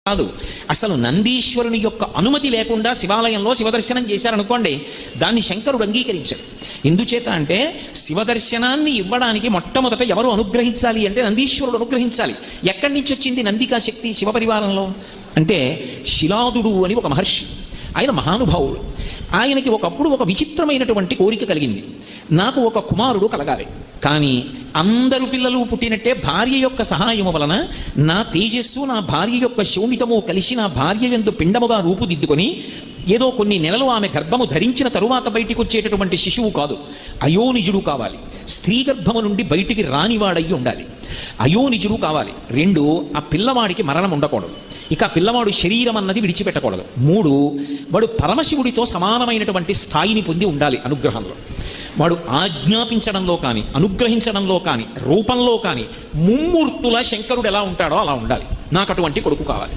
కాదు. అసలు నందీశ్వరుని యొక్క అనుమతి లేకుండా శివాలయంలో శివదర్శనం చేశారనుకోండి, దాన్ని శంకరుడు అంగీకరించాడు. ఎందుచేత అంటే శివదర్శనాన్ని ఇవ్వడానికి మొట్టమొదట ఎవరు అనుగ్రహించాలి అంటే నందీశ్వరుడు అనుగ్రహించాలి. ఎక్కడి నుంచి వచ్చింది నందికా శక్తి శివపరివారంలో అంటే శిలాదుడు అని ఒక మహర్షి, ఆయన మహానుభావుడు. ఆయనకి ఒకప్పుడు ఒక విచిత్రమైనటువంటి కోరిక కలిగింది, నాకు ఒక కుమారుడు కలగాలి, కానీ అందరు పిల్లలు పుట్టినట్టే భార్య యొక్క సహాయము వలన నా తేజస్సు నా భార్య యొక్క శోణితము కలిసి నా భార్య యందు పిండముగా రూపుదిద్దుకొని ఏదో కొన్ని నెలలు ఆమె గర్భము ధరించిన తరువాత బయటికి వచ్చేటటువంటి శిశువు కాదు, అయోనిజుడు కావాలి. స్త్రీ గర్భము నుండి బయటికి రానివాడయ్యి ఉండాలి, అయోనిజుడు కావాలి. 2, ఆ పిల్లవాడికి మరణం ఉండకూడదు, ఇక పిల్లవాడు శరీరం అన్నది విడిచిపెట్టకూడదు. 3, వాడు పరమశివుడితో సమానమైనటువంటి స్థాయిని పొంది ఉండాలి అనుగ్రహంలో. వాడు ఆజ్ఞాపించడంలో కానీ అనుగ్రహించడంలో కానీ రూపంలో కానీ ముమ్మూర్తుల శంకరుడు ఎలా ఉంటాడో అలా ఉండాలి. నాకు అటువంటి కొడుకు కావాలి.